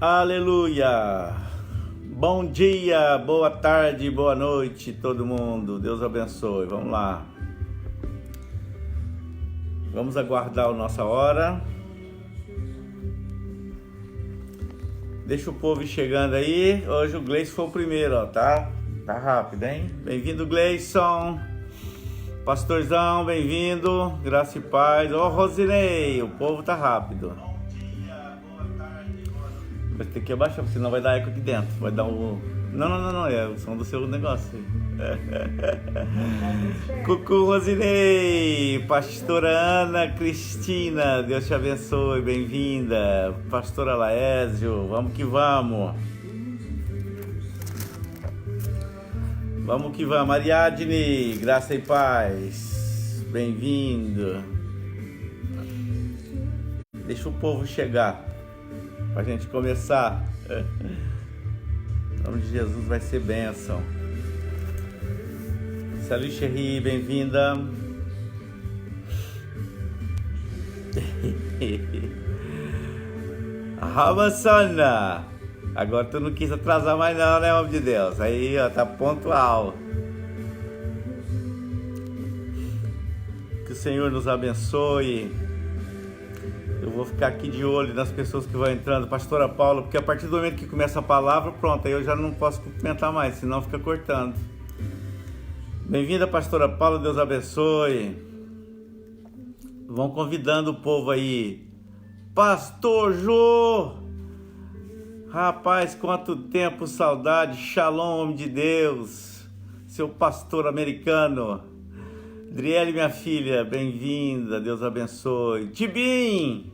Aleluia! Bom dia, boa tarde, boa noite, todo mundo. Deus abençoe. Vamos lá. Vamos aguardar a nossa hora. Deixa o povo ir chegando aí. Hoje o Gleison foi o primeiro, ó, tá? Tá rápido, hein? Bem-vindo, Gleison. Pastorzão, bem-vindo. Graça e paz. Ô, Rosinei, o povo tá rápido. Vai ter que abaixar, senão vai dar eco aqui dentro. Vai dar o... Não, é o som do seu negócio. Cucu, Rosinei. Pastora Ana Cristina, Deus te abençoe, bem-vinda. Pastora Laésio, vamos que vamos. Vamos que vamos. Ariadne, graça e paz, bem-vindo. Deixa o povo chegar pra gente começar. Em nome de Jesus vai ser bênção. Salut, chérie, bem-vinda. Ramassana. Agora tu não quis atrasar mais não, né, homem de Deus? Aí, ó, tá pontual. Que o Senhor nos abençoe. Eu vou ficar aqui de olho nas pessoas que vão entrando. Pastora Paula, porque a partir do momento que começa a palavra, pronto, aí eu já não posso cumprimentar mais, senão fica cortando. Bem-vinda, Pastora Paula, Deus abençoe. Vão convidando o povo aí. Pastor Jô! Rapaz, quanto tempo, saudade. Shalom, homem de Deus. Seu pastor americano. Adriele, minha filha, bem-vinda, Deus abençoe. Tibim!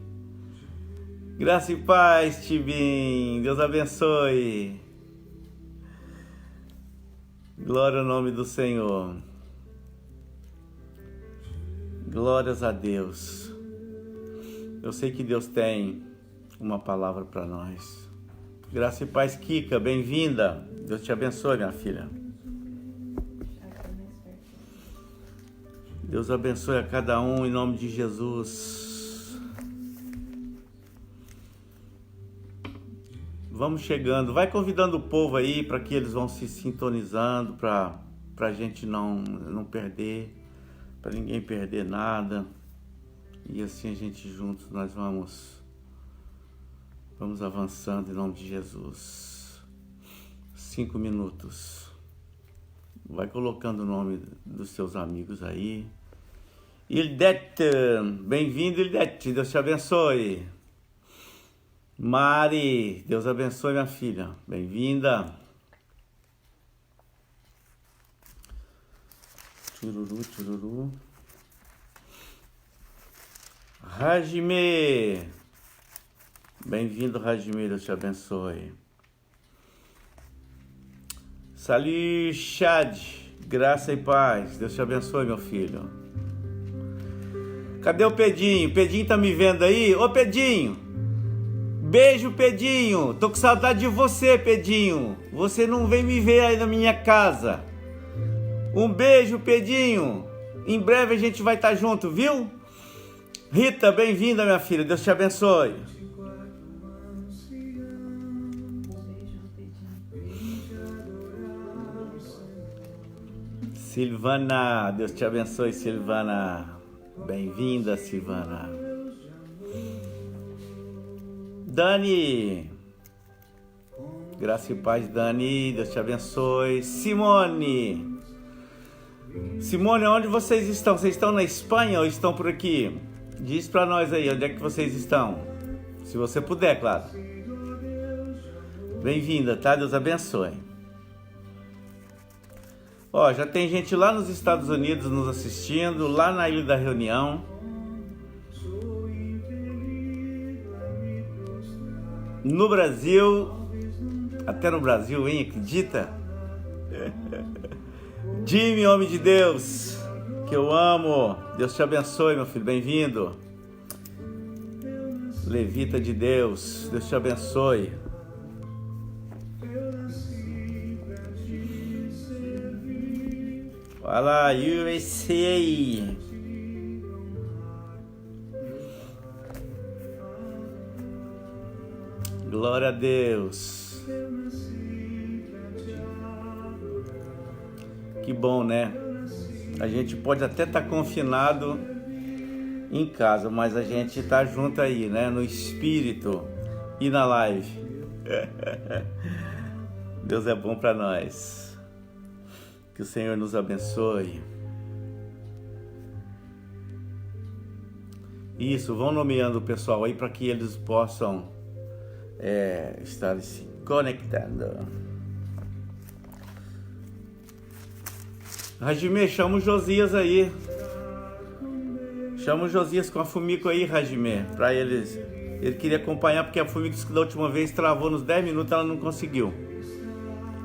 Graça e paz, Tibim, Deus abençoe. Glória ao nome do Senhor. Glórias a Deus. Eu sei que Deus tem uma palavra para nós. Graça e paz, Kika, bem-vinda. Deus te abençoe, minha filha. Deus abençoe a cada um em nome de Jesus. Vamos chegando. Vai convidando o povo aí para que eles vão se sintonizando, para a gente não perder, para ninguém perder nada. E assim a gente juntos nós vamos avançando em nome de Jesus. 5 minutos. Vai colocando o nome dos seus amigos aí. Ildete, bem-vindo, Ildete, Deus te abençoe. Mari, Deus abençoe, minha filha, bem-vinda. Tchururu. Rajime, bem-vindo, Rajime, Deus te abençoe. Salut, Chad, graça e paz, Deus te abençoe, meu filho. Cadê o Pedinho? Pedinho tá me vendo aí? Ô, Pedinho, beijo, Pedinho, tô com saudade de você, Pedinho. Você não vem me ver aí na minha casa. Um beijo, Pedinho. Em breve a gente vai estar junto, viu? Rita, bem-vinda, minha filha, Deus te abençoe. Silvana, Deus te abençoe, Silvana. Bem-vinda, Silvana. Dani, graça e paz, Dani, Deus te abençoe. Simone, onde vocês estão? Vocês estão na Espanha ou estão por aqui? Diz pra nós aí, onde é que vocês estão? Se você puder, claro. Bem-vinda, tá? Deus abençoe. Ó, já tem gente lá nos Estados Unidos nos assistindo, lá na Ilha da Reunião. No Brasil, até no Brasil, hein? Acredita? Jimmy, homem de Deus, que eu amo. Deus te abençoe, meu filho, bem-vindo. Levita de Deus, Deus te abençoe. Fala, USA. Glória a Deus. Que bom, né? A gente pode até estar confinado em casa, mas a gente está junto aí, né? No espírito e na live. Deus é bom para nós. Que o Senhor nos abençoe. Isso, vão nomeando o pessoal aí para que eles possam estar se conectando. Rajimê, chama o Josias aí. Chama o Josias com a Fumiko aí, Rajimê, para eles. Ele queria acompanhar porque a Fumiko disse que da última vez travou nos 10 minutos, ela não conseguiu.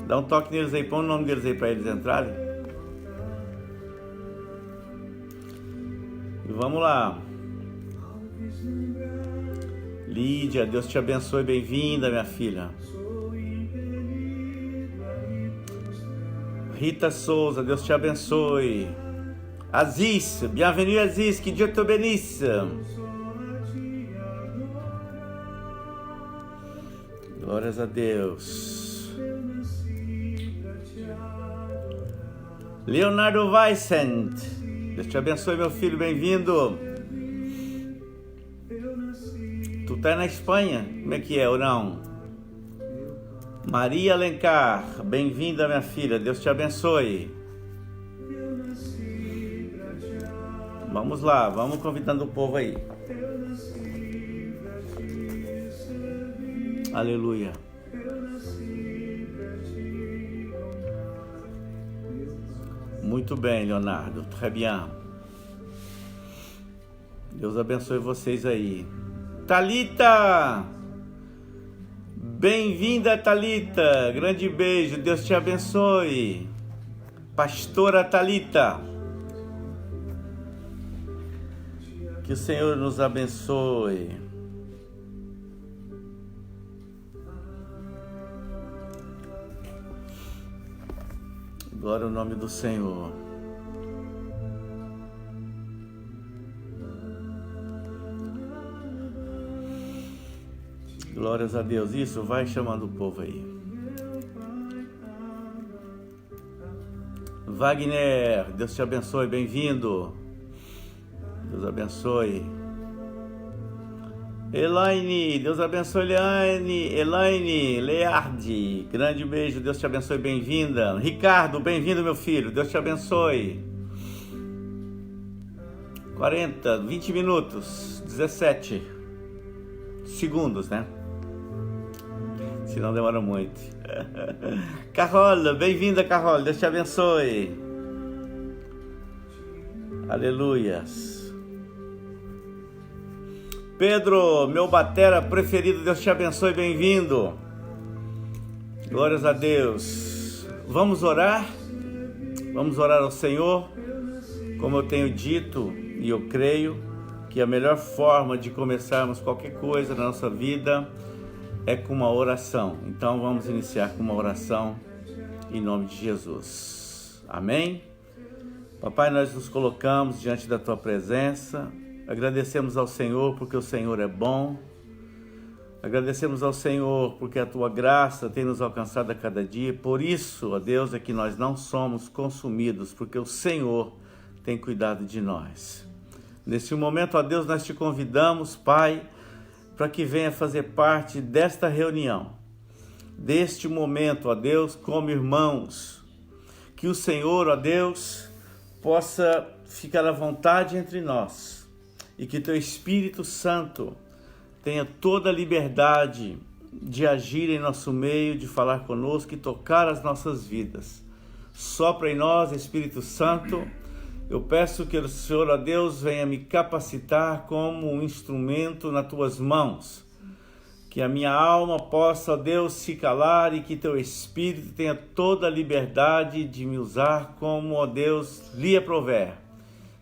Dá um toque neles aí, põe o nome deles aí para eles entrarem. E vamos lá. Lídia, Deus te abençoe, bem-vinda, minha filha. Rita Souza, Deus te abençoe. Aziz, bienvenue Aziz, que Dieu te bénisse. Glórias a Deus. Leonardo Weissent, Deus te abençoe, meu filho, bem-vindo. Tu tá na Espanha? Como é que é ou não? Maria Alencar, bem-vinda, minha filha, Deus te abençoe. Vamos lá, vamos convidando o povo aí. Aleluia. Muito bem, Leonardo, très bien. Deus abençoe vocês aí. Thalita! Bem-vinda, Thalita. Grande beijo, Deus te abençoe. Pastora Thalita. Que o Senhor nos abençoe. Glória ao nome do Senhor. Glórias a Deus. Isso, vai chamando o povo aí. Wagner, Deus te abençoe, bem-vindo. Deus abençoe. Elaine, Deus abençoe, Elaine, Leardi, grande beijo, Deus te abençoe, bem-vinda. Ricardo, bem-vindo, meu filho, Deus te abençoe. 20 minutos, 17 segundos, né? Se não demora muito. Carol, bem-vinda, Carol, Deus te abençoe. Aleluias. Pedro, meu batera preferido, Deus te abençoe, bem-vindo. Glórias a Deus. Vamos orar? Vamos orar ao Senhor. Como eu tenho dito, e eu creio, que a melhor forma de começarmos qualquer coisa na nossa vida é com uma oração. Então vamos iniciar com uma oração em nome de Jesus. Amém? Papai, nós nos colocamos diante da Tua presença. Agradecemos ao Senhor porque o Senhor é bom. Agradecemos ao Senhor porque a Tua graça tem nos alcançado a cada dia. Por isso, ó Deus, é que nós não somos consumidos, porque o Senhor tem cuidado de nós. Nesse momento, ó Deus, nós te convidamos, Pai, para que venha fazer parte desta reunião, deste momento, ó Deus, como irmãos. Que o Senhor, ó Deus, possa ficar à vontade entre nós. E que Teu Espírito Santo tenha toda a liberdade de agir em nosso meio, de falar conosco e tocar as nossas vidas. Sopra em nós, Espírito Santo. Eu peço que o Senhor, ó Deus, venha me capacitar como um instrumento nas Tuas mãos. Que a minha alma possa, ó Deus, se calar e que Teu Espírito tenha toda a liberdade de me usar como, ó Deus, lhe aprouver.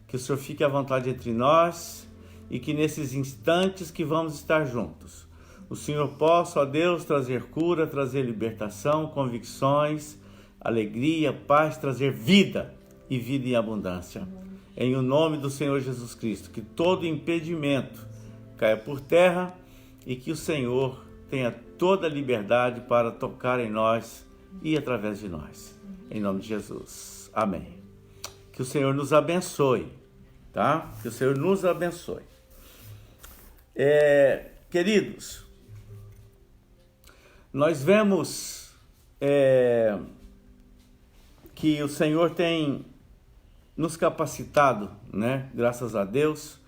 Que o Senhor fique à vontade entre nós e que nesses instantes que vamos estar juntos, o Senhor possa, ó Deus, trazer cura, trazer libertação, convicções, alegria, paz, trazer vida e vida em abundância. Em o nome do Senhor Jesus Cristo, que todo impedimento caia por terra e que o Senhor tenha toda a liberdade para tocar em nós e através de nós. Em nome de Jesus. Amém. Que o Senhor nos abençoe, tá? Que o Senhor nos abençoe. Queridos, nós vemos que o Senhor tem nos capacitado, né? Graças a Deus,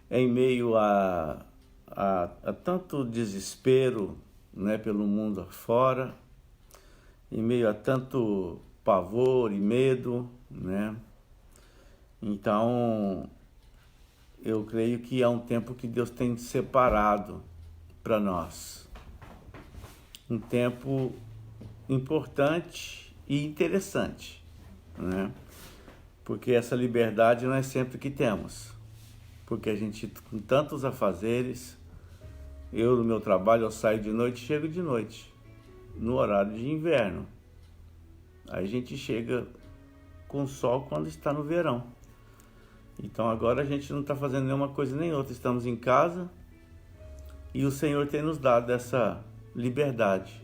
em meio a tanto desespero, né, pelo mundo afora, em meio a tanto pavor e medo, né? Então, eu creio que é um tempo que Deus tem separado para nós. Um tempo importante e interessante, né? Porque essa liberdade não é sempre que temos. Porque a gente, com tantos afazeres, eu no meu trabalho, eu saio de noite e chego de noite, no horário de inverno. Aí a gente chega com sol quando está no verão. Então agora a gente não está fazendo nenhuma coisa nem outra, estamos em casa e o Senhor tem nos dado essa liberdade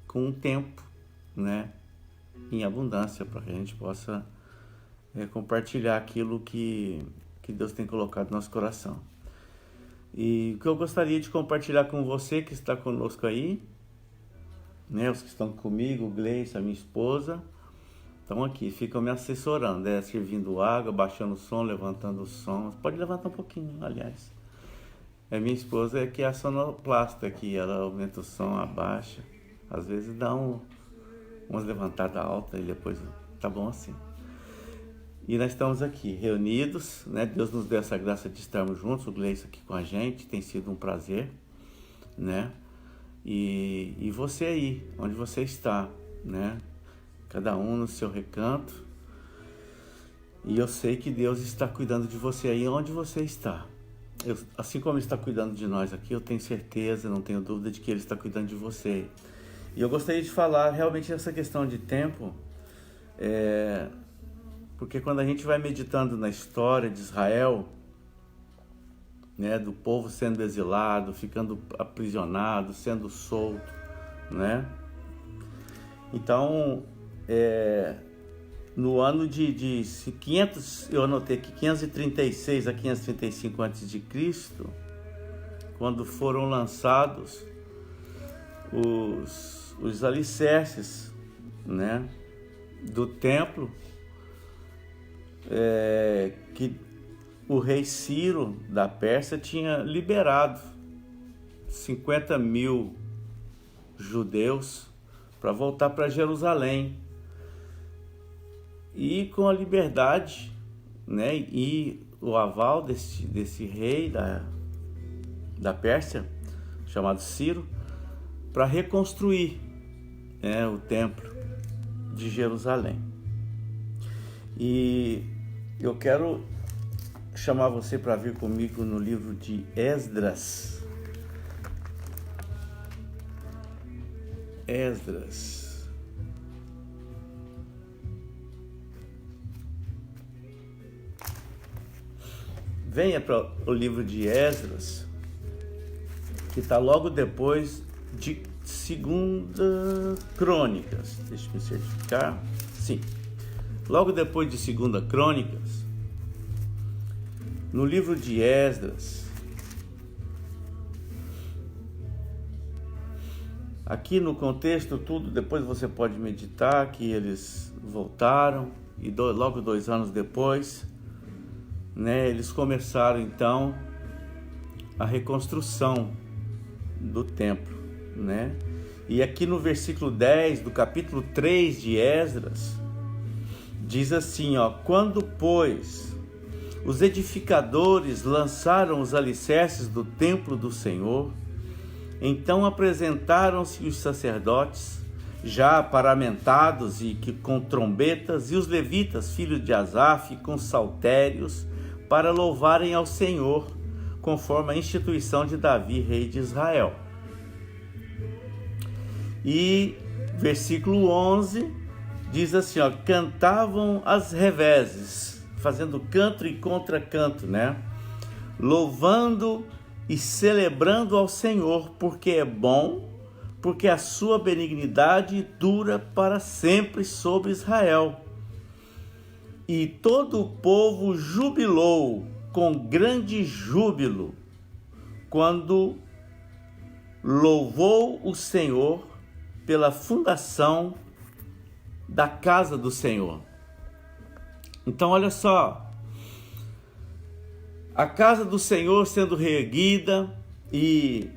com um tempo, né, em abundância, para que a gente possa compartilhar aquilo que Deus tem colocado no nosso coração. E o que eu gostaria de compartilhar com você que está conosco aí, né, os que estão comigo, o Gleice, a minha esposa, estão aqui, ficam me assessorando, servindo água, baixando o som, levantando o som. Pode levantar um pouquinho, aliás. Minha esposa que é a sonoplasta aqui, ela aumenta o som, abaixa. Às vezes dá umas levantadas altas e depois tá bom assim. E nós estamos aqui reunidos, né? Deus nos deu essa graça de estarmos juntos, o Gleice aqui com a gente, tem sido um prazer, né? E você aí, onde você está, né? Cada um no seu recanto. E eu sei que Deus está cuidando de você aí onde você está. Assim como Ele está cuidando de nós aqui, eu tenho certeza, não tenho dúvida de que Ele está cuidando de você. E eu gostaria de falar realmente essa questão de tempo, porque quando a gente vai meditando na história de Israel, né, do povo sendo exilado, ficando aprisionado, sendo solto, né? Então, no ano de 500, eu anotei aqui, 536 a 535 a.C., quando foram lançados os alicerces, né, do templo, que o rei Ciro da Pérsia tinha liberado 50 mil judeus para voltar para Jerusalém. E com a liberdade, né, e o aval desse rei da Pérsia, chamado Ciro, para reconstruir, o templo de Jerusalém. E eu quero chamar você para vir comigo no livro de Esdras. Venha para o livro de Esdras, que está logo depois de 2 Crônicas. Deixa eu me certificar. Sim. Logo depois de 2 Crônicas, no livro de Esdras, aqui no contexto tudo, depois você pode meditar que eles voltaram e logo 2 anos depois, né, eles começaram então a reconstrução do templo, né? E aqui no versículo 10 do capítulo 3 de Esdras, diz assim, quando, pois, os edificadores lançaram os alicerces do templo do Senhor, então apresentaram-se os sacerdotes, já paramentados e com trombetas, e os levitas, filhos de Asaf, com saltérios, para louvarem ao Senhor, conforme a instituição de Davi, rei de Israel. E versículo 11 diz assim, cantavam as reveses, fazendo canto e contracanto, né? Louvando e celebrando ao Senhor, porque é bom, porque a sua benignidade dura para sempre sobre Israel. E todo o povo jubilou com grande júbilo, quando louvou o Senhor pela fundação da casa do Senhor. Então, olha só, a casa do Senhor sendo reerguida e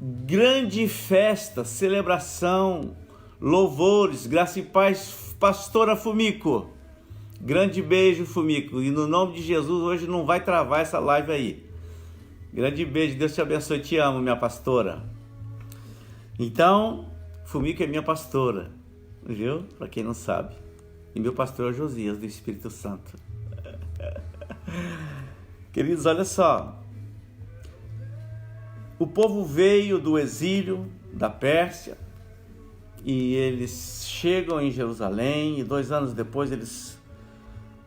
grande festa, celebração, louvores, graça e paz, pastora Fumico. Grande beijo, Fumico. E no nome de Jesus, hoje não vai travar essa live aí. Grande beijo, Deus te abençoe, te amo, minha pastora. Então, Fumico é minha pastora, viu? Para quem não sabe. E meu pastor é Josias, do Espírito Santo. Queridos, olha só. O povo veio do exílio da Pérsia e eles chegam em Jerusalém e 2 anos depois eles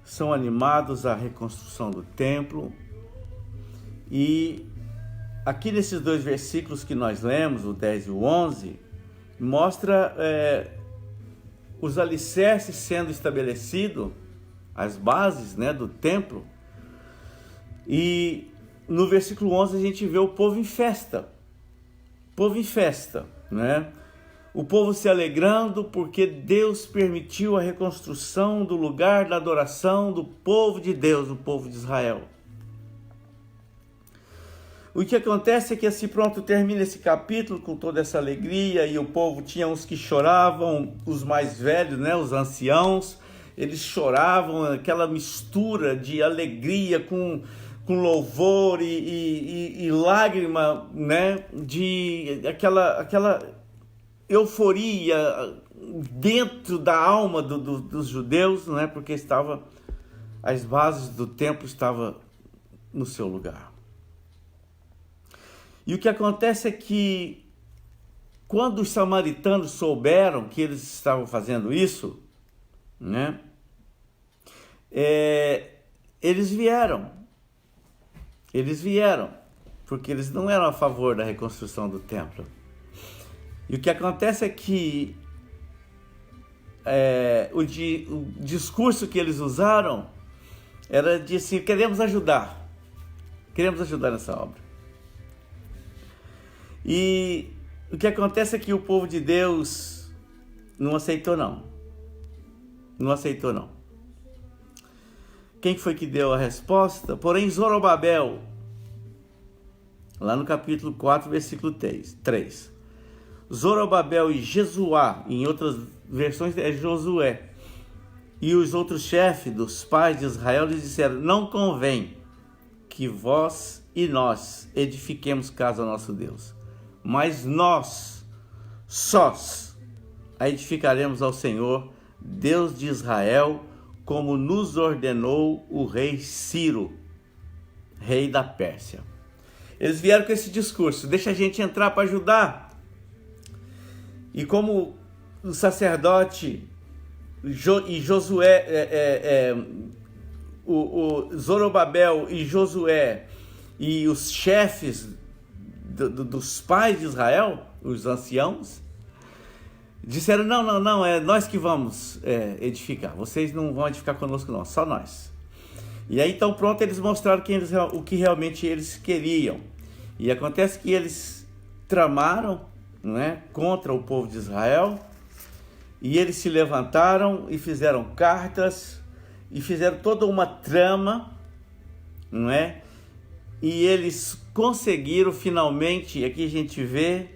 são animados à reconstrução do templo. E aqui nesses 2 versículos que nós lemos, o 10 e o 11, mostra os alicerces sendo estabelecidos, as bases, né, do templo. E no versículo 11 a gente vê o povo em festa. Povo em festa, né? O povo se alegrando porque Deus permitiu a reconstrução do lugar da adoração do povo de Deus, o povo de Israel. O que acontece é que assim pronto termina esse capítulo com toda essa alegria e o povo tinha uns que choravam, os mais velhos, né, os anciãos, eles choravam, aquela mistura de alegria com louvor e lágrima, né, de aquela euforia dentro da alma dos judeus, né, porque as bases do templo estavam no seu lugar. E o que acontece é que quando os samaritanos souberam que eles estavam fazendo isso, né, eles vieram, porque eles não eram a favor da reconstrução do templo. E o que acontece é que o discurso que eles usaram era de assim, queremos ajudar nessa obra. E o que acontece é que o povo de Deus não aceitou não. Quem foi que deu a resposta? Porém, Zorobabel, lá no capítulo 4, versículo 3. Zorobabel e Jesuá, em outras versões é Josué, e os outros chefes dos pais de Israel lhes disseram: não convém que vós e nós edifiquemos casa ao nosso Deus, mas nós sós a edificaremos ao Senhor, Deus de Israel, como nos ordenou o rei Ciro, rei da Pérsia. Eles vieram com esse discurso: deixa a gente entrar para ajudar. E como o sacerdote e Josué, o Zorobabel e Josué e os chefes dos pais de Israel, os anciãos, disseram: não, é nós que vamos edificar, vocês não vão edificar conosco não, só nós. E aí então pronto, eles mostraram o que realmente eles queriam. E acontece que eles tramaram, não é, contra o povo de Israel, e eles se levantaram e fizeram cartas, e fizeram toda uma trama, não é? E eles conseguiram finalmente, aqui a gente vê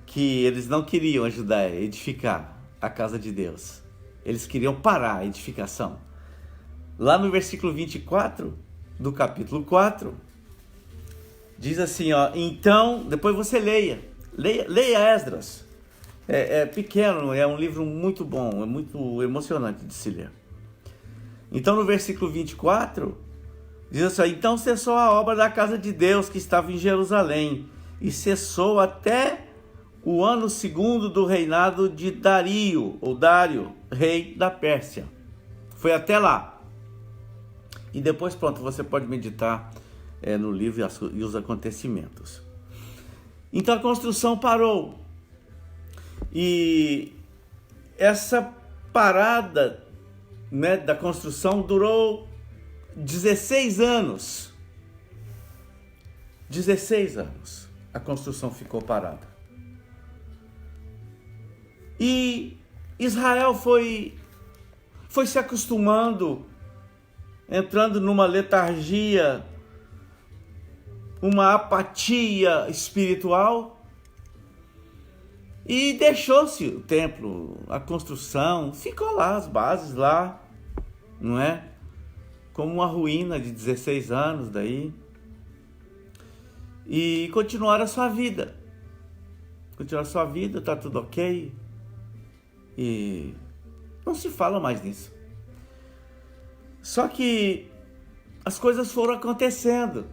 que eles não queriam ajudar a edificar a casa de Deus. Eles queriam parar a edificação. Lá no versículo 24 do capítulo 4, diz assim, ó, então, depois você leia Esdras. É pequeno, é um livro muito bom, é muito emocionante de se ler. Então no versículo 24, diz assim, então cessou a obra da casa de Deus que estava em Jerusalém, e cessou até o ano 2º do reinado de Dário, rei da Pérsia. Foi até lá. E depois, pronto, você pode meditar no livro e os acontecimentos. Então a construção parou. E essa parada, né, da construção durou 16 anos. 16 anos a construção ficou parada. E Israel foi se acostumando, entrando numa letargia, uma apatia espiritual, e deixou-se o templo, a construção, ficou lá, as bases lá, não é? Como uma ruína de 16 anos daí. E continuaram a sua vida. Continuaram a sua vida, tá tudo ok. E não se fala mais nisso. Só que as coisas foram acontecendo.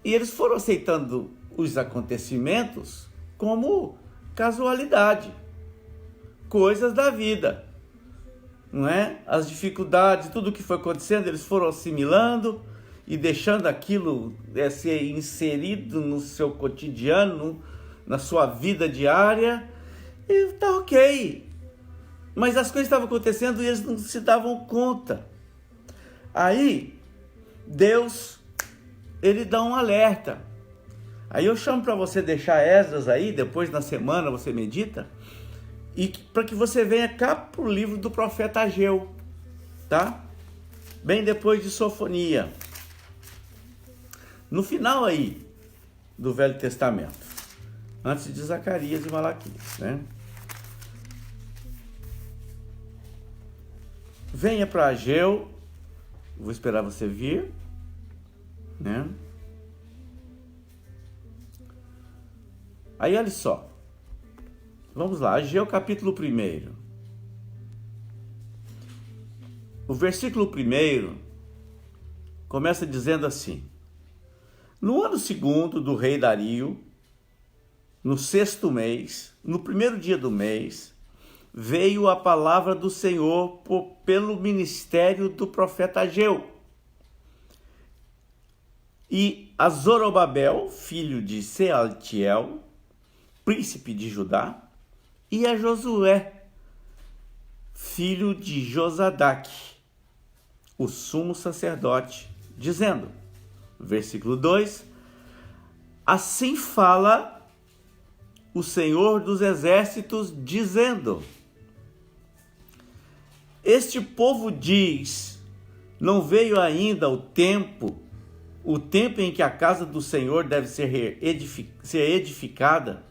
E eles foram aceitando os acontecimentos como casualidade, coisas da vida, não é? As dificuldades, tudo que foi acontecendo, eles foram assimilando e deixando aquilo ser inserido no seu cotidiano, na sua vida diária, e tá ok. Mas as coisas estavam acontecendo e eles não se davam conta. Aí, Deus, ele dá um alerta. Aí eu chamo para você deixar Esdras aí, depois na semana você medita, e para que você venha cá para o livro do profeta Ageu, tá? Bem depois de Sofonia. No final aí do Velho Testamento, antes de Zacarias e Malaquias, né? Venha para Ageu, vou esperar você vir, né? Aí olha só, vamos lá, Ageu capítulo 1. O versículo 1 começa dizendo assim: no ano 2º do rei Dario, no 6º mês, no 1º dia do mês, veio a palavra do Senhor pelo ministério do profeta Ageu. E a Zorobabel, filho de Sealtiel, príncipe de Judá, e a Josué, filho de Josadaque, o sumo sacerdote, dizendo, versículo 2, assim fala o Senhor dos exércitos, dizendo, este povo diz, não veio ainda o tempo em que a casa do Senhor deve ser edificada.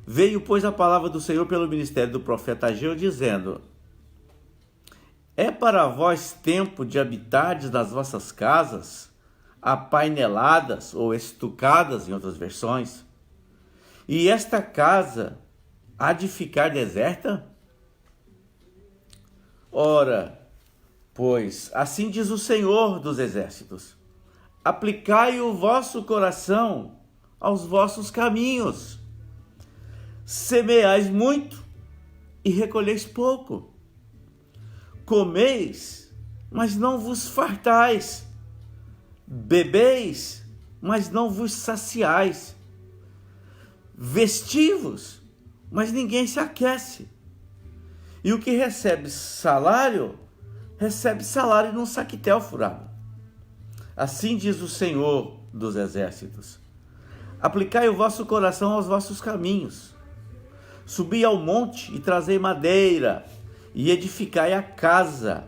Veio, pois, a palavra do Senhor pelo ministério do profeta Ageu, dizendo, é para vós tempo de habitardes nas vossas casas, apaineladas ou estucadas, em outras versões, e esta casa há de ficar deserta? Ora, pois, assim diz o Senhor dos exércitos, aplicai o vosso coração aos vossos caminhos, semeais muito e recolheis pouco, comeis, mas não vos fartais, bebeis, mas não vos saciais, vestivos, mas ninguém se aquece, e o que recebe salário num saquitel furado. Assim diz o Senhor dos exércitos, aplicai o vosso coração aos vossos caminhos, subi ao monte e trazei madeira, e edificai a casa,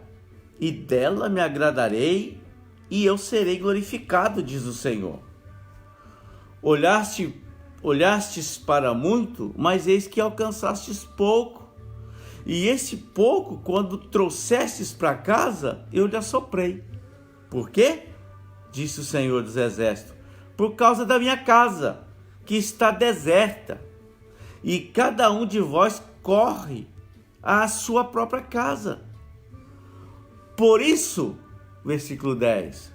e dela me agradarei, e eu serei glorificado, diz o Senhor. Olhastes para muito, mas eis que alcançastes pouco, e esse pouco, quando trouxestes para casa, eu lhe assoprei. Por quê? Disse o Senhor dos exércitos, por causa da minha casa, que está deserta, e cada um de vós corre à sua própria casa. Por isso, versículo 10,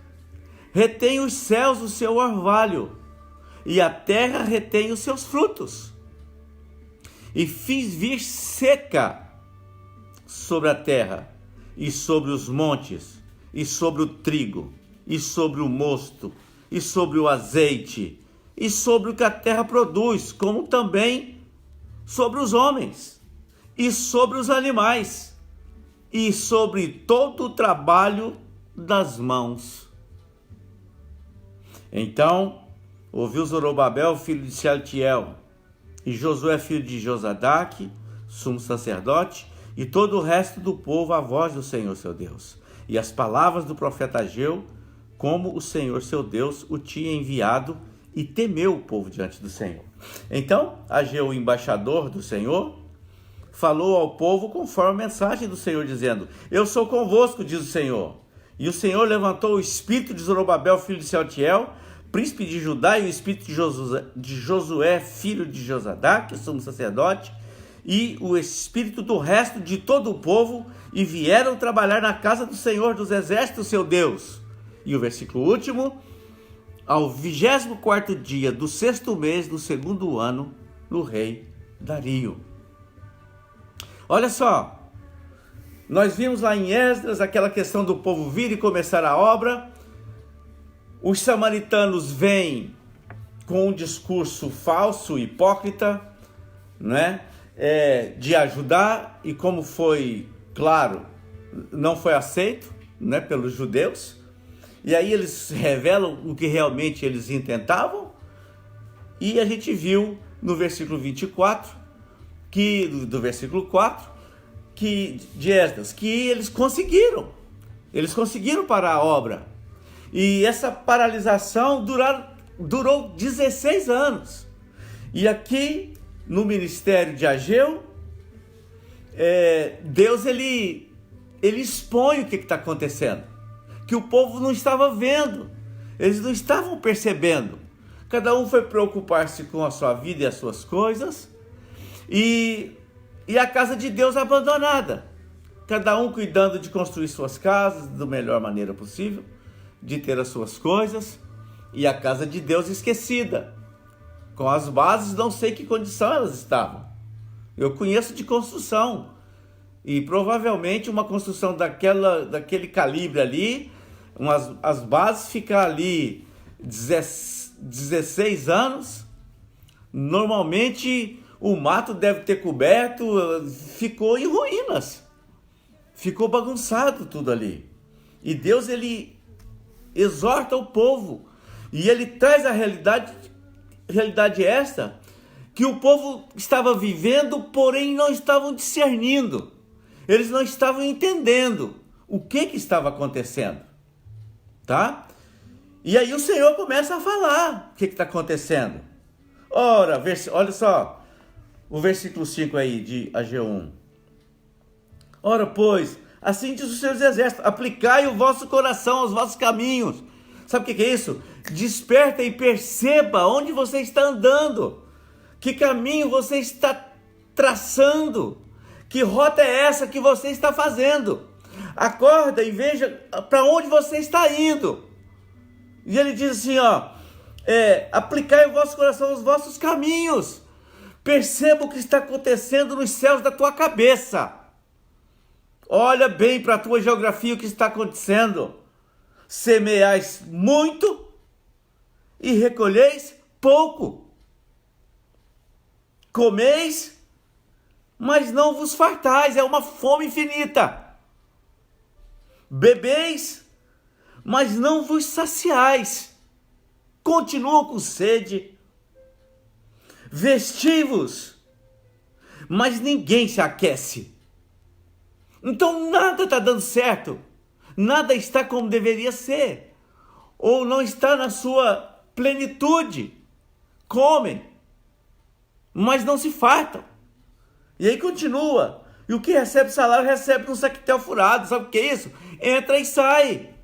retém os céus o seu orvalho, e a terra retém os seus frutos. E fiz vir seca sobre a terra, e sobre os montes, e sobre o trigo, e sobre o mosto, e sobre o azeite, e sobre o que a terra produz, como também sobre os homens, e sobre os animais, e sobre todo o trabalho das mãos. Então ouviu Zorobabel, filho de Sealtiel, e Josué, filho de Josadaque, sumo sacerdote, e todo o resto do povo a voz do Senhor seu Deus, e as palavras do profeta Ageu, como o Senhor seu Deus o tinha enviado, e temeu o povo diante do Senhor. Então Ageu, o embaixador do Senhor, falou ao povo conforme a mensagem do Senhor, dizendo: eu sou convosco, diz o Senhor. E o Senhor levantou o espírito de Zorobabel, filho de Sealtiel, príncipe de Judá, e o espírito de Josué, filho de Josadaque, sumo sacerdote, e o espírito do resto de todo o povo, e vieram trabalhar na casa do Senhor dos exércitos, seu Deus. E o versículo último: ao 24º dia do 6º mês do 2º ano do rei Dario. Olha só, nós vimos lá em Esdras aquela questão do povo vir e começar a obra. Os samaritanos vêm com um discurso falso, hipócrita, né? De ajudar, e como foi claro, não foi aceito, né, pelos judeus. E aí eles revelam o que realmente eles intentavam, e a gente viu no versículo 24, do versículo 4, de Esdras, que eles conseguiram parar a obra. E essa paralisação durou 16 anos. E aqui no ministério de Ageu, Deus ele expõe o que está acontecendo, que o povo não estava vendo, eles não estavam percebendo. Cada um foi preocupar-se com a sua vida e as suas coisas, e a casa de Deus abandonada, cada um cuidando de construir suas casas da melhor maneira possível, de ter as suas coisas, e a casa de Deus esquecida, com as bases, não sei que condição elas estavam. Eu conheço de construção, e provavelmente uma construção daquele calibre ali, as bases ficar ali 16 anos, normalmente o mato deve ter coberto, ficou em ruínas, ficou bagunçado tudo ali. E Deus ele exorta o povo, e ele traz a realidade esta, que o povo estava vivendo, porém não estavam discernindo, eles não estavam entendendo o que estava acontecendo, tá? E aí o Senhor começa a falar o que está acontecendo. Ora, olha só, o versículo 5 aí de Ageu 1. Ora, pois, assim diz os seus exércitos: aplicai o vosso coração aos vossos caminhos. Sabe o que é isso? Desperta e perceba onde você está andando, que caminho você está traçando, que rota é essa que você está fazendo. Acorda e veja para onde você está indo. E ele diz assim, aplicai o vosso coração aos vossos caminhos. Perceba o que está acontecendo nos céus da tua cabeça. Olha bem para a tua geografia o que está acontecendo. Semeais muito e recolheis pouco. Comeis, mas não vos fartais. É uma fome infinita. Bebeis, mas não vos saciais. Continuam com sede. Vestivos, mas ninguém se aquece. Então nada está dando certo. Nada está como deveria ser. Ou não está na sua plenitude. Comem, mas não se fartam. E aí continua. E o que recebe salário recebe um saquetel furado. Sabe o que é isso? Entra e sai.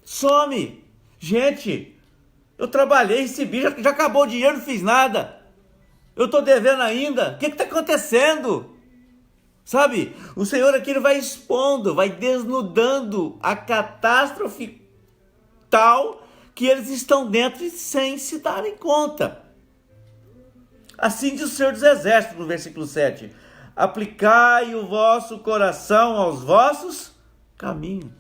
Some. Gente, eu trabalhei, recebi, já acabou o dinheiro, não fiz nada. Eu estou devendo ainda. O que está acontecendo? Sabe? O Senhor aqui ele vai expondo, vai desnudando a catástrofe tal que eles estão dentro sem se darem conta. Assim diz o Senhor dos Exércitos, no versículo 7. Aplicai o vosso coração aos vossos caminhos.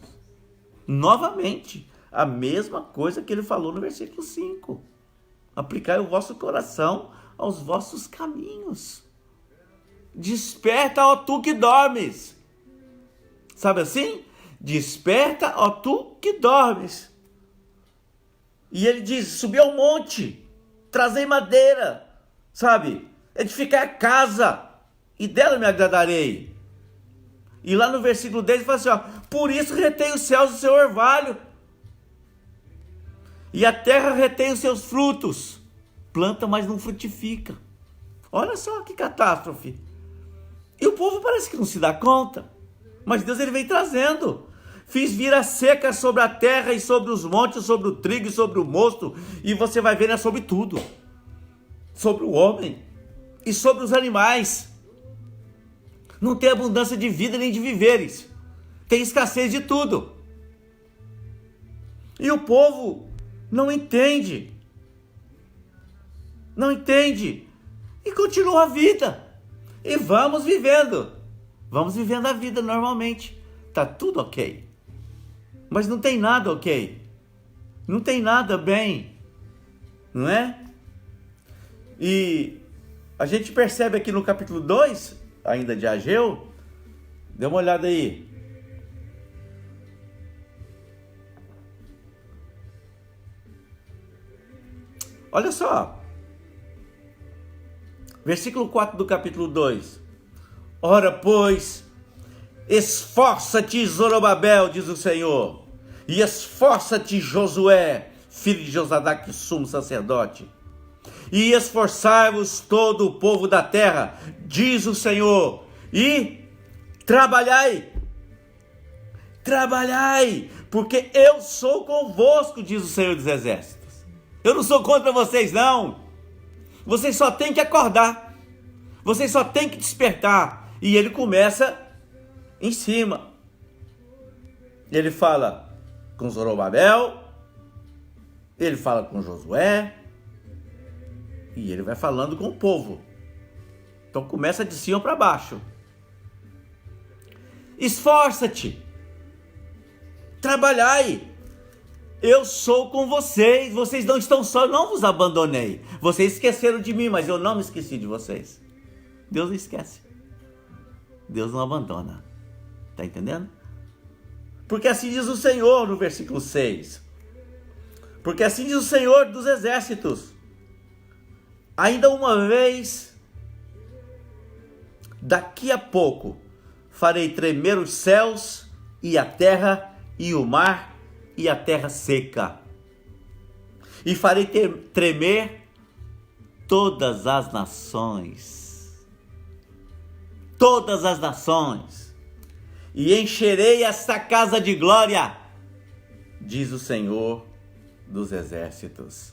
Novamente, A mesma coisa que ele falou no versículo 5. Aplicai o vosso coração aos vossos caminhos. Desperta, ó tu que dormes. Sabe assim? Desperta, ó tu que dormes. E ele diz, subi ao monte, trazei madeira, sabe? Edificar casa, e dela me agradarei. E lá no versículo 10 ele fala assim, ó, por isso retém os céus o seu orvalho, e a terra retém os seus frutos. Planta, mas não frutifica. Olha só que catástrofe. E o povo parece que não se dá conta, mas Deus ele vem trazendo. Fiz vir a seca sobre a terra e sobre os montes, sobre o trigo e sobre o mosto, e você vai ver, né, sobre tudo. Sobre o homem e sobre os animais. Não tem abundância de vida nem de viveres. Tem escassez de tudo. E o povo não entende. Não entende. E continua a vida. E vamos vivendo. Vamos vivendo a vida normalmente. Tá tudo ok. Mas não tem nada ok. Não tem nada bem. Não é? E a gente percebe aqui no capítulo 2, ainda de Ageu, dê uma olhada aí. Olha só. Versículo 4 do capítulo 2. Ora, pois, esforça-te, Zorobabel, diz o Senhor, e esforça-te, Josué, filho de Josadaque, sumo sacerdote, e esforçai-vos todo o povo da terra, diz o Senhor, e trabalhai, porque eu sou convosco, diz o Senhor dos Exércitos. Eu não sou contra vocês, não. Vocês só têm que acordar, vocês só têm que despertar. E ele começa em cima. Ele fala com Zorobabel, ele fala com Josué, e ele vai falando com o povo. Então começa de cima para baixo. Esforça-te, trabalhai, eu sou com vocês, vocês não estão só, eu não vos abandonei. Vocês esqueceram de mim, mas eu não me esqueci de vocês. Deus não esquece. Deus não abandona. Está entendendo? Porque assim diz o Senhor no versículo 6. Porque assim diz o Senhor dos Exércitos. Ainda uma vez, daqui a pouco, farei tremer os céus e a terra e o mar e a terra seca. E farei tremer todas as nações. Todas as nações, e encherei esta casa de glória, diz o Senhor dos Exércitos.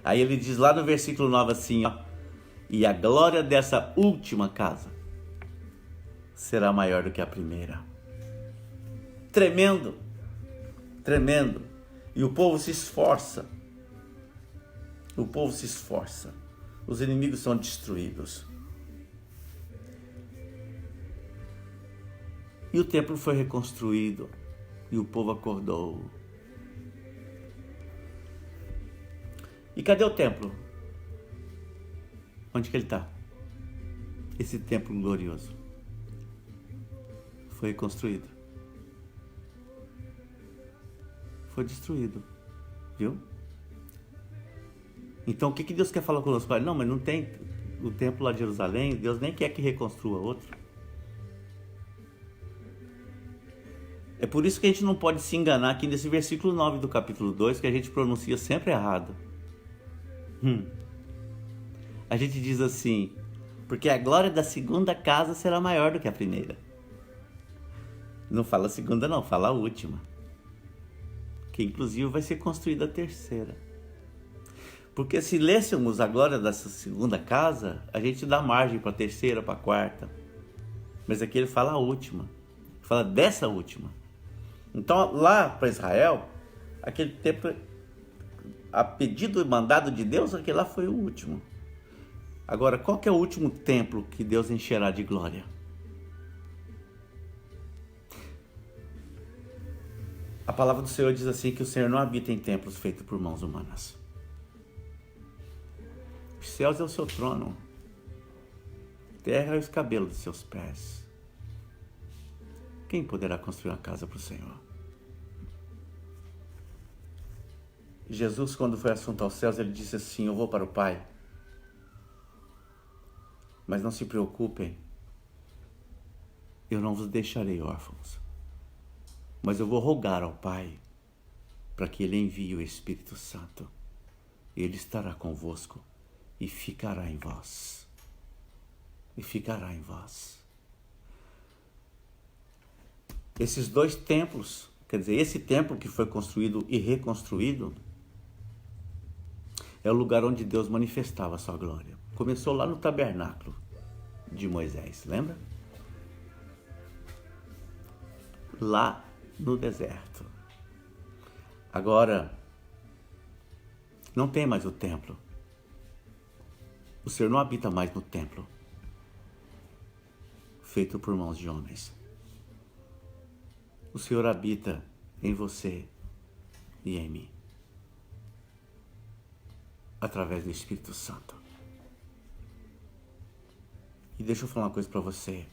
Aí ele diz lá no versículo 9 assim, ó, e a glória dessa última casa será maior do que a primeira. Tremendo, tremendo. E o povo se esforça. O povo se esforça. Os inimigos são destruídos. E o templo foi reconstruído, e o povo acordou. E cadê o templo? Onde que ele está? Esse templo glorioso foi reconstruído. Foi destruído, viu? Então o que Deus quer falar conosco? Não, mas não tem o templo lá de Jerusalém, Deus nem quer que reconstrua outro. É por isso que a gente não pode se enganar aqui nesse versículo 9 do capítulo 2, que a gente pronuncia sempre errado. A gente diz assim, porque a glória da segunda casa será maior do que a primeira. Não fala a segunda não, fala a última. Que inclusive vai ser construída a terceira. Porque se lêssemos a glória dessa segunda casa, a gente dá margem para a terceira, para a quarta. Mas aqui ele fala a última. Fala dessa última. Então lá para Israel, aquele templo, a pedido e mandado de Deus, aquele lá foi o último. Agora, qual que é o último templo que Deus encherá de glória? A palavra do Senhor diz assim, que o Senhor não habita em templos feitos por mãos humanas. Os céus é o seu trono, terra é os cabelos dos seus pés. Quem poderá construir uma casa para o Senhor? Jesus, quando foi assunto aos céus, ele disse assim: eu vou para o Pai, mas não se preocupem, eu não vos deixarei órfãos, mas eu vou rogar ao Pai para que Ele envie o Espírito Santo. Ele estará convosco e ficará em vós. E ficará em vós. Esses dois templos, quer dizer, esse templo que foi construído e reconstruído, é o lugar onde Deus manifestava a sua glória. Começou lá no tabernáculo de Moisés, lembra? Lá no deserto. Agora, não tem mais o templo. O Senhor não habita mais no templo feito por mãos de homens. O Senhor habita em você e em mim, através do Espírito Santo. E deixa eu falar uma coisa para você.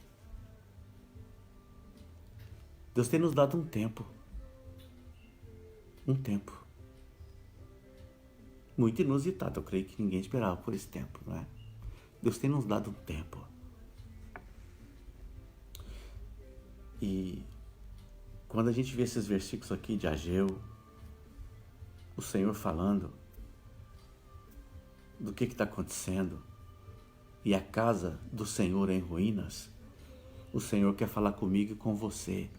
Deus tem nos dado um tempo. Um tempo. Muito inusitado, eu creio que ninguém esperava por esse tempo, não é? Deus tem nos dado um tempo. E quando a gente vê esses versículos aqui de Ageu, o Senhor falando do que está acontecendo, e a casa do Senhor em ruínas, o Senhor quer falar comigo e com você,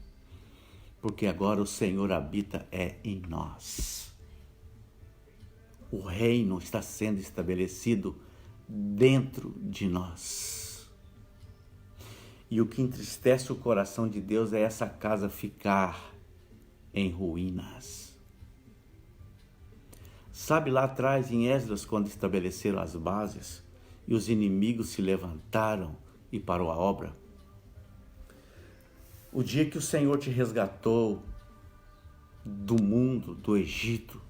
porque agora o Senhor habita em nós. O reino está sendo estabelecido dentro de nós. E o que entristece o coração de Deus é essa casa ficar em ruínas. Sabe lá atrás em Esdras, quando estabeleceram as bases e os inimigos se levantaram e parou a obra? O dia que o Senhor te resgatou do mundo, do Egito,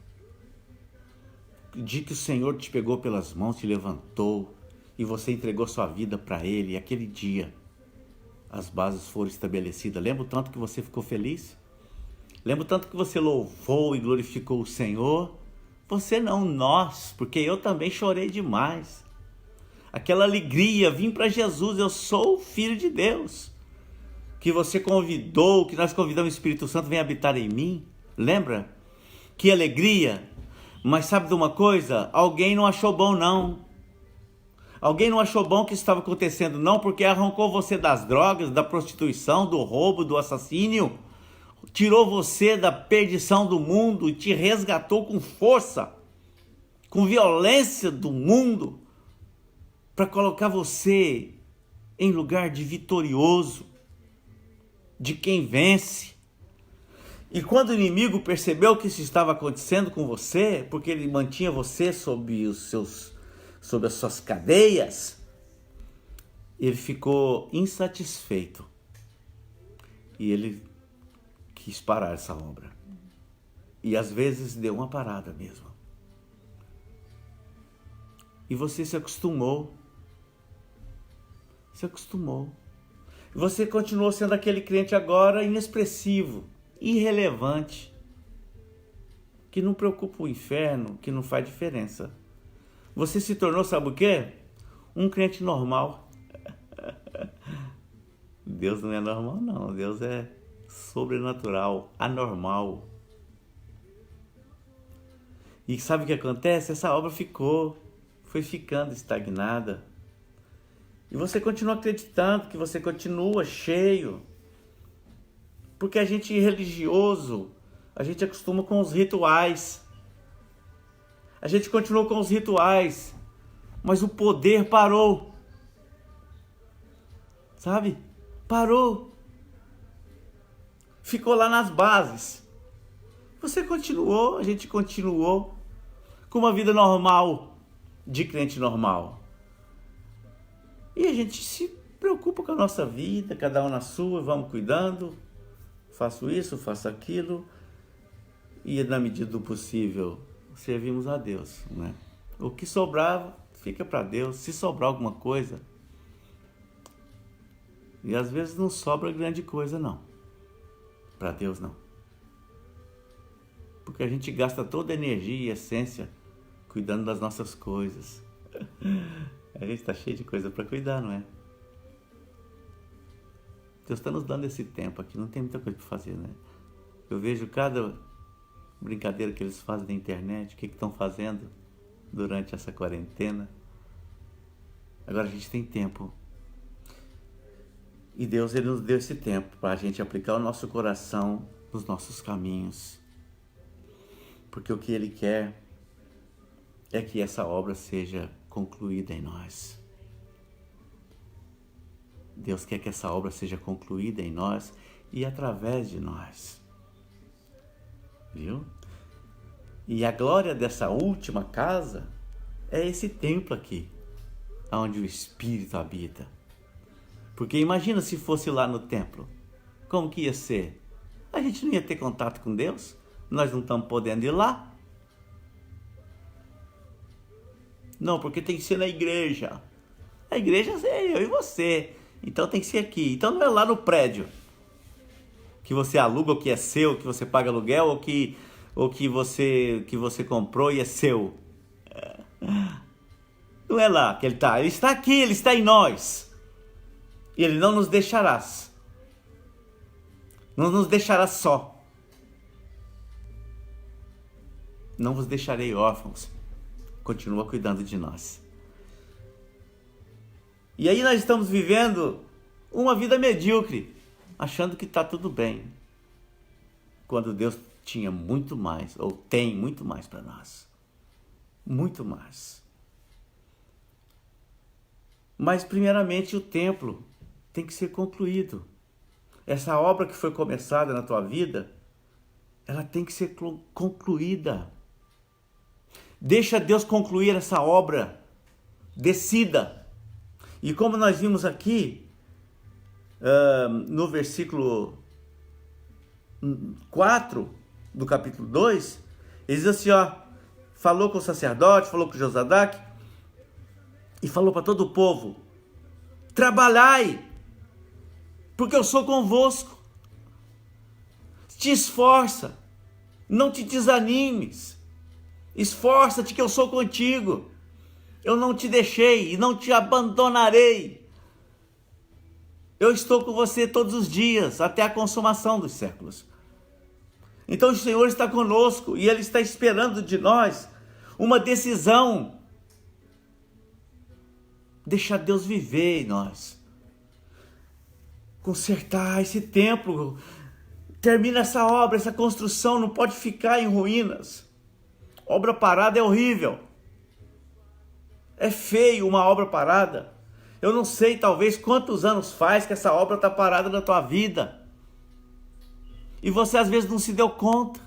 o dia que o Senhor te pegou pelas mãos, te levantou e você entregou sua vida para Ele, e aquele dia as bases foram estabelecidas. Lembra o tanto que você ficou feliz? Lembra o tanto que você louvou e glorificou o Senhor? Você não, nós, porque eu também chorei demais. Aquela alegria, vim para Jesus, eu sou o Filho de Deus, que você convidou, que nós convidamos o Espírito Santo, vem habitar em mim. Lembra? Que alegria! Mas sabe de uma coisa? Alguém não achou bom, não. Alguém não achou bom o que estava acontecendo, não, porque arrancou você das drogas, da prostituição, do roubo, do assassínio, tirou você da perdição do mundo e te resgatou com força, com violência do mundo, para colocar você em lugar de vitorioso, de quem vence. E quando o inimigo percebeu o que isso estava acontecendo com você, porque ele mantinha você sob as suas cadeias, ele ficou insatisfeito e ele quis parar essa obra. E às vezes deu uma parada mesmo. E você se acostumou. Se acostumou. E você continuou sendo aquele crente agora inexpressivo, irrelevante, que não preocupa o inferno, que não faz diferença. Você se tornou, sabe o quê? Um crente normal. Deus não é normal, não. Deus é sobrenatural, anormal. E sabe o que acontece? Essa obra foi ficando estagnada. E você continua acreditando que você continua cheio. Porque a gente é religioso, a gente acostuma com os rituais. A gente continua com os rituais, mas o poder parou. Sabe? Parou. Ficou lá nas bases. Você continuou, a gente continuou com uma vida normal, de crente normal. E a gente se preocupa com a nossa vida, cada um na sua, vamos cuidando. Faço isso, faço aquilo. e, na medida do possível, servimos a Deus, né? O que sobrava, fica para Deus. Se sobrar alguma coisa, e às vezes não sobra grande coisa, não. Para Deus, não. Porque a gente gasta toda a energia e essência cuidando das nossas coisas. A gente está cheio de coisa para cuidar, não é? Deus está nos dando esse tempo aqui, não tem muita coisa para fazer, né? Eu vejo cada brincadeira que eles fazem na internet, o que estão fazendo durante essa quarentena. Agora a gente tem tempo. E Deus, Ele nos deu esse tempo para a gente aplicar o nosso coração nos nossos caminhos. Porque o que Ele quer é que essa obra seja concluída em nós. Deus quer que essa obra seja concluída em nós e através de nós. Viu? E a glória dessa última casa é esse templo aqui, onde o Espírito habita. Porque imagina se fosse lá no templo, como que ia ser? A gente não ia ter contato com Deus? Nós não estamos podendo ir lá? Não, porque tem que ser na igreja. A igreja é eu e você. Então tem que ser aqui. Então não é lá no prédio que você aluga, ou que é seu, que você paga aluguel, ou que você comprou e é seu. Não é lá que Ele está. Ele está aqui, Ele está em nós. E Ele não nos deixará. Não nos deixará só. Não vos deixarei órfãos. Continua cuidando de nós. E aí nós estamos vivendo uma vida medíocre, achando que está tudo bem, quando Deus tinha muito mais, ou tem muito mais para nós. Muito mais. Mas primeiramente o templo tem que ser concluído. Essa obra que foi começada na tua vida, ela tem que ser concluída. Deixa Deus concluir essa obra. Decida. E como nós vimos aqui, no versículo 4 do capítulo 2, ele diz assim, falou com o sacerdote, falou com Josadaque, e falou para todo o povo, trabalhai, porque eu sou convosco. Te esforça, não te desanimes, esforça-te que eu sou contigo. Eu não te deixei e não te abandonarei. Eu estou com você todos os dias, até a consumação dos séculos. Então o Senhor está conosco e Ele está esperando de nós uma decisão. Deixar Deus viver em nós. Consertar esse templo. Termina essa obra, essa construção, não pode ficar em ruínas. Obra parada é horrível. É feio uma obra parada. Eu não sei, talvez, quantos anos faz que essa obra está parada na tua vida. E você às vezes não se deu conta.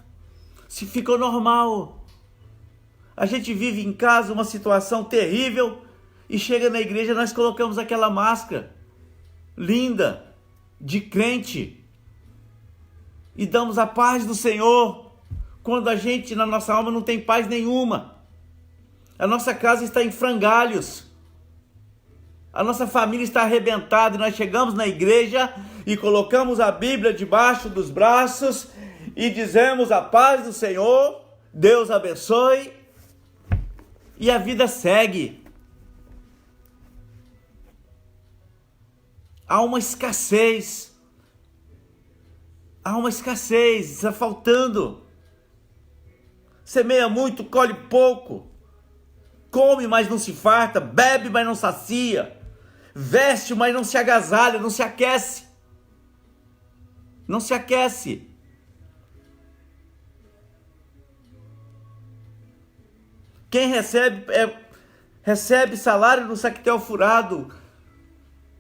Se ficou normal. A gente vive em casa uma situação terrível e chega na igreja nós colocamos aquela máscara linda, de crente. E damos a paz do Senhor. Quando a gente, na nossa alma, não tem paz nenhuma. A nossa casa está em frangalhos. A nossa família está arrebentada e nós chegamos na igreja e colocamos a Bíblia debaixo dos braços e dizemos a paz do Senhor, Deus abençoe, e a vida segue. Há uma escassez. Há uma escassez, está faltando. Semeia muito, colhe pouco. Come, mas não se farta, bebe, mas não sacia, veste, mas não se agasalha, não se aquece. Não se aquece. Quem recebe salário no saquetel furado,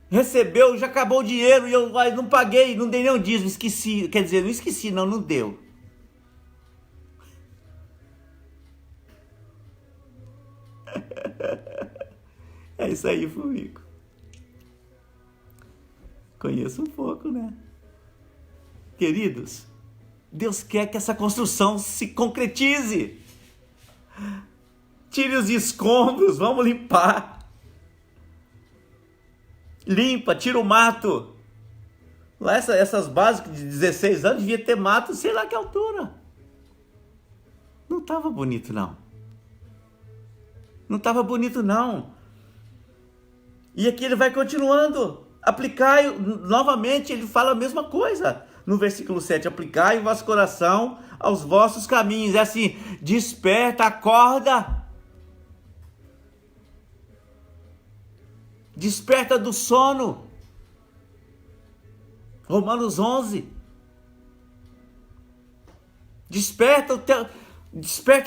recebeu, já acabou o dinheiro e eu não paguei, não dei nenhum dízimo, esqueci, quer dizer, não esqueci, não deu. É isso aí, Fumico. Conheço um pouco, né? Queridos, Deus quer que essa construção se concretize. Tire os escombros, vamos limpar. Limpa, tira o mato. Lá essas básicas de 16 anos devia ter mato, sei lá que altura. Não estava bonito, não. Não estava bonito, não. E aqui ele vai continuando. Aplicai, novamente, ele fala a mesma coisa. No versículo 7, aplicai o vosso coração aos vossos caminhos. É assim, desperta, acorda. Desperta do sono. Romanos 11. Desperta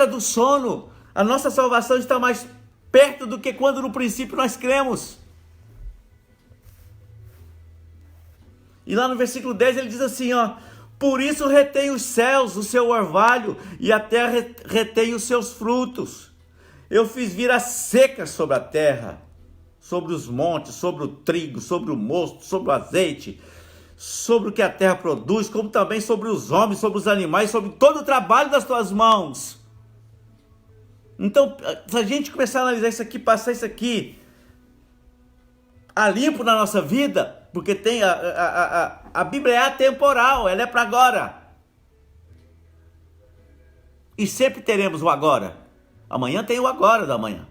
do sono. A nossa salvação está mais perto do que quando no princípio nós cremos. E lá no versículo 10 ele diz assim, ó: por isso retém os céus o seu orvalho, e a terra retém os seus frutos. Eu fiz vir a seca sobre a terra, sobre os montes, sobre o trigo, sobre o mosto, sobre o azeite, sobre o que a terra produz, como também sobre os homens, sobre os animais, sobre todo o trabalho das tuas mãos. Então, se a gente começar a analisar isso aqui, passar isso aqui a limpo na nossa vida, porque tem a Bíblia é atemporal, ela é para agora. E sempre teremos o agora. Amanhã tem o agora da manhã.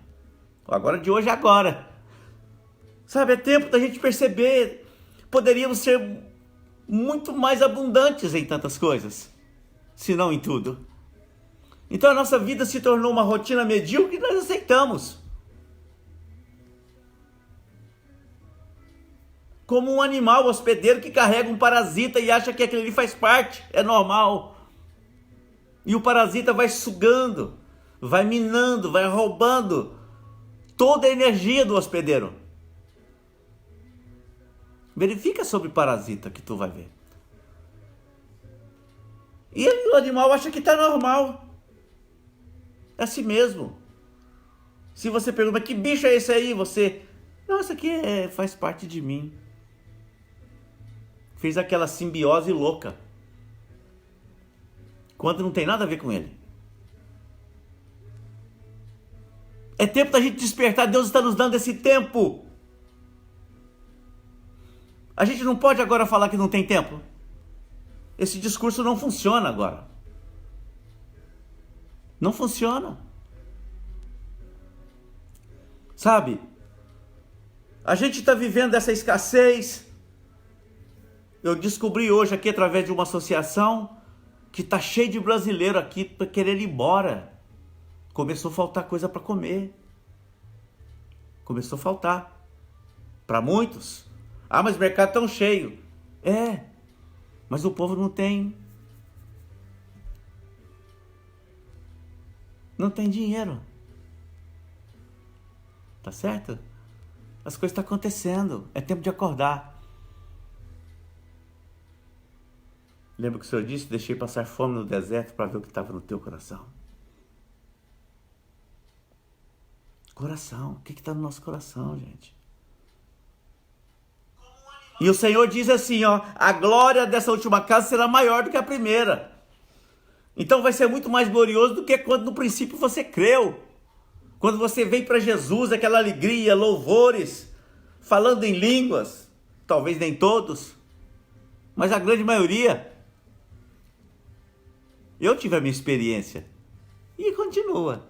O agora de hoje é agora. Sabe, é tempo da gente perceber, poderíamos ser muito mais abundantes em tantas coisas, se não em tudo. Então a nossa vida se tornou uma rotina medíocre e nós aceitamos. Como um animal hospedeiro que carrega um parasita e acha que aquele ali faz parte, é normal. E o parasita vai sugando, vai minando, vai roubando toda a energia do hospedeiro. Verifica sobre parasita que tu vai ver. E o animal acha que está normal. É assim mesmo. Se você pergunta, que bicho é esse aí? Você, não, isso aqui faz parte de mim. Fez aquela simbiose louca. Quando não tem nada a ver com ele. É tempo da gente despertar. Deus está nos dando esse tempo. A gente não pode agora falar que não tem tempo. Esse discurso não funciona agora. Não funciona. Sabe? A gente está vivendo essa escassez. Eu descobri hoje aqui através de uma associação que está cheio de brasileiro aqui para querer ir embora. Começou a faltar coisa para comer. Começou a faltar. Para muitos. Ah, mas o mercado está tão cheio. É, mas o povo não tem. Não tem dinheiro. Tá certo? As coisas estão acontecendo. É tempo de acordar. Lembra que o Senhor disse? Deixei passar fome no deserto para ver o que estava no teu coração. Coração. O que está no nosso coração, gente? E o Senhor diz assim, ó: a glória dessa última casa será maior do que a primeira. Então vai ser muito mais glorioso do que quando no princípio você creu. Quando você veio para Jesus, aquela alegria, louvores, falando em línguas. Talvez nem todos, mas a grande maioria. Eu tive a minha experiência. E continua.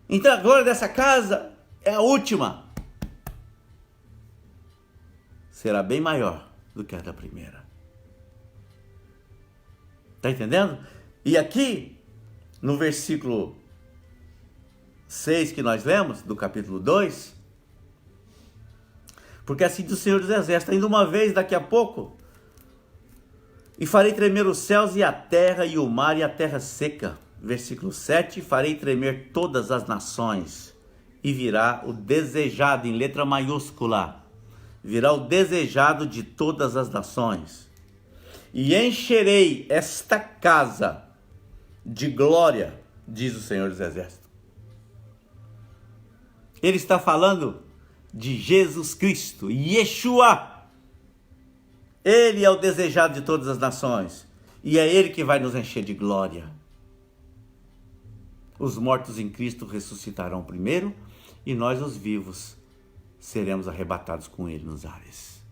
Então a glória dessa casa é a última. Será bem maior do que a da primeira. Está entendendo? E aqui, no versículo 6 que nós lemos, do capítulo 2, porque assim diz o Senhor dos Exércitos: ainda uma vez, daqui a pouco, e farei tremer os céus e a terra e o mar e a terra seca. Versículo 7, farei tremer todas as nações, e virá o desejado, em letra maiúscula, virá o desejado de todas as nações, e encherei esta casa de glória, diz o Senhor dos Exércitos. Ele está falando de Jesus Cristo, Yeshua. Ele é o desejado de todas as nações. E é Ele que vai nos encher de glória. Os mortos em Cristo ressuscitarão primeiro e nós, os vivos, seremos arrebatados com Ele nos ares.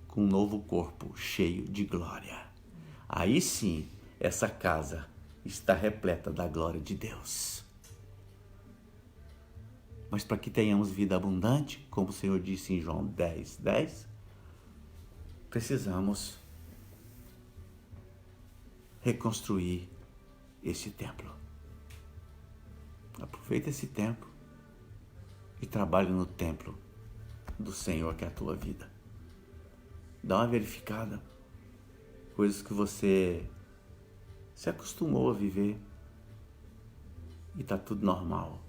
Com um novo corpo cheio de glória. Aí sim, essa casa está repleta da glória de Deus. Mas para que tenhamos vida abundante, como o Senhor disse em João 10:10, precisamos reconstruir esse templo. Aproveita esse tempo e trabalhe no templo do Senhor, que é a tua vida. Dá uma verificada. Coisas que você se acostumou a viver e está tudo normal.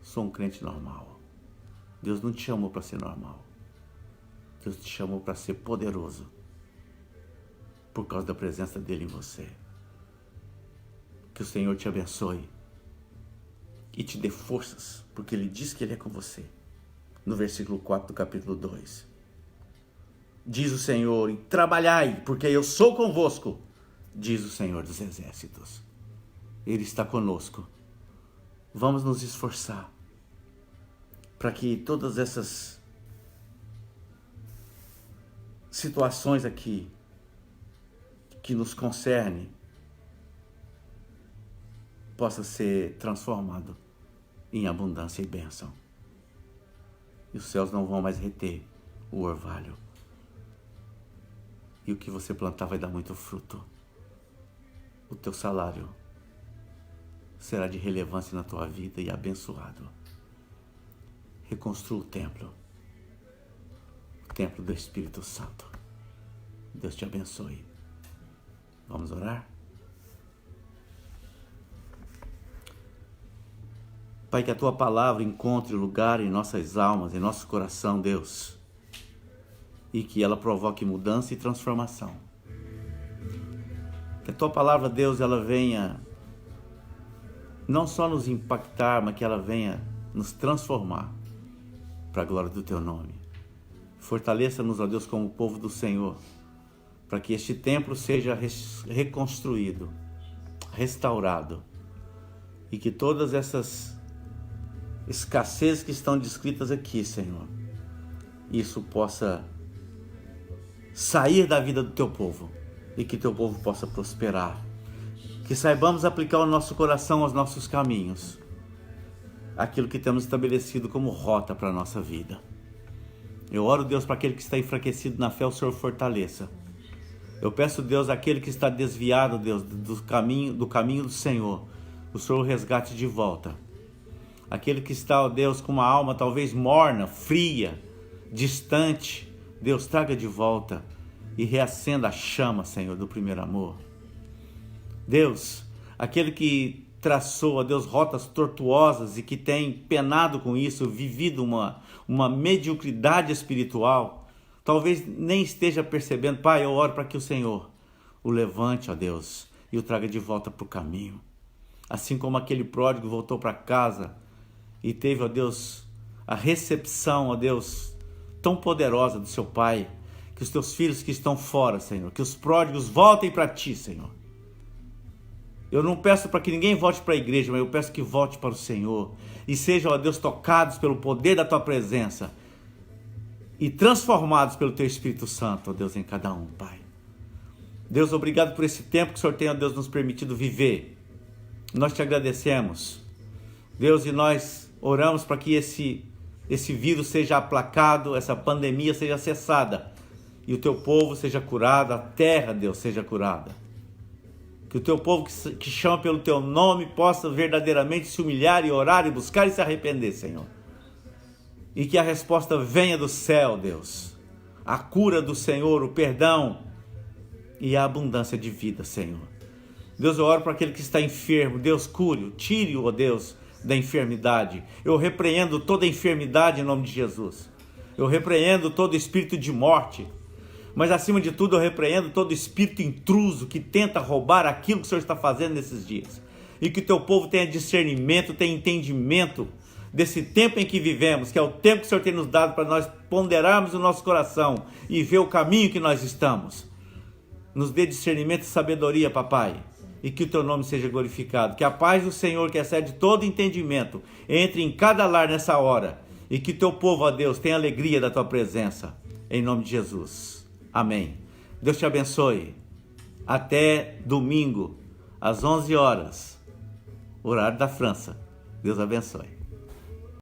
Sou um crente normal. Deus não te chamou para ser normal. Deus te chamou para ser poderoso por causa da presença dele em você. Que o Senhor te abençoe e te dê forças, porque Ele diz que Ele é com você. No versículo 4 do capítulo 2. Diz o Senhor: e trabalhai, porque eu sou convosco, diz o Senhor dos Exércitos. Ele está conosco. Vamos nos esforçar para que todas essas situações aqui que nos concerne possa ser transformado em abundância e bênção. E os céus não vão mais reter o orvalho. E o que você plantar vai dar muito fruto. O teu salário será de relevância na tua vida e abençoado. Reconstrua o templo do Espírito Santo. Deus te abençoe. Vamos orar? Pai, que a tua palavra encontre lugar em nossas almas, em nosso coração, Deus, e que ela provoque mudança e transformação. Que a tua palavra, Deus, ela venha não só nos impactar, mas que ela venha nos transformar para a glória do teu nome. Fortaleça-nos, ó Deus, como povo do Senhor, para que este templo seja reconstruído, restaurado, e que todas essas escassez que estão descritas aqui, Senhor, isso possa sair da vida do teu povo e que teu povo possa prosperar. Que saibamos aplicar o nosso coração aos nossos caminhos, aquilo que temos estabelecido como rota para a nossa vida. Eu oro, Deus, para aquele que está enfraquecido na fé, o Senhor fortaleça. Eu peço, Deus, aquele que está desviado, Deus, do caminho do Senhor, o Senhor o resgate de volta. Aquele que está, ó Deus, com uma alma talvez morna, fria, distante, Deus, traga de volta e reacenda a chama, Senhor, do primeiro amor. Deus, aquele que traçou, ó Deus, rotas tortuosas e que tem penado com isso, vivido uma mediocridade espiritual, talvez nem esteja percebendo. Pai, eu oro para que o Senhor o levante, ó Deus, e o traga de volta para o caminho. Assim como aquele pródigo voltou para casa e teve, ó Deus, a recepção, ó Deus, tão poderosa do seu Pai, que os teus filhos que estão fora, Senhor, que os pródigos voltem para ti, Senhor. Eu não peço para que ninguém volte para a igreja, mas eu peço que volte para o Senhor e sejam, ó Deus, tocados pelo poder da tua presença e transformados pelo teu Espírito Santo, ó Deus, em cada um, Pai. Deus, obrigado por esse tempo que o Senhor tem, ó Deus, nos permitido viver. Nós te agradecemos, Deus, e nós oramos para que esse vírus seja aplacado, essa pandemia seja cessada e o teu povo seja curado, a terra, Deus, seja curada. Que o teu povo que chama pelo teu nome possa verdadeiramente se humilhar e orar e buscar e se arrepender, Senhor. E que a resposta venha do céu, Deus. A cura do Senhor, o perdão e a abundância de vida, Senhor. Deus, eu oro para aquele que está enfermo. Deus, cure-o, tire-o, ó Deus, da enfermidade. Eu repreendo toda enfermidade em nome de Jesus. Eu repreendo todo espírito de morte. Mas acima de tudo eu repreendo todo espírito intruso que tenta roubar aquilo que o Senhor está fazendo nesses dias. E que o teu povo tenha discernimento, tenha entendimento desse tempo em que vivemos, que é o tempo que o Senhor tem nos dado para nós ponderarmos o nosso coração e ver o caminho que nós estamos. Nos dê discernimento e sabedoria, papai, e que o teu nome seja glorificado. Que a paz do Senhor, que excede todo entendimento, entre em cada lar nessa hora, e que o teu povo, ó Deus, tenha alegria da tua presença, em nome de Jesus. Amém. Deus te abençoe. Até domingo, às 11 horas, horário da França. Deus abençoe.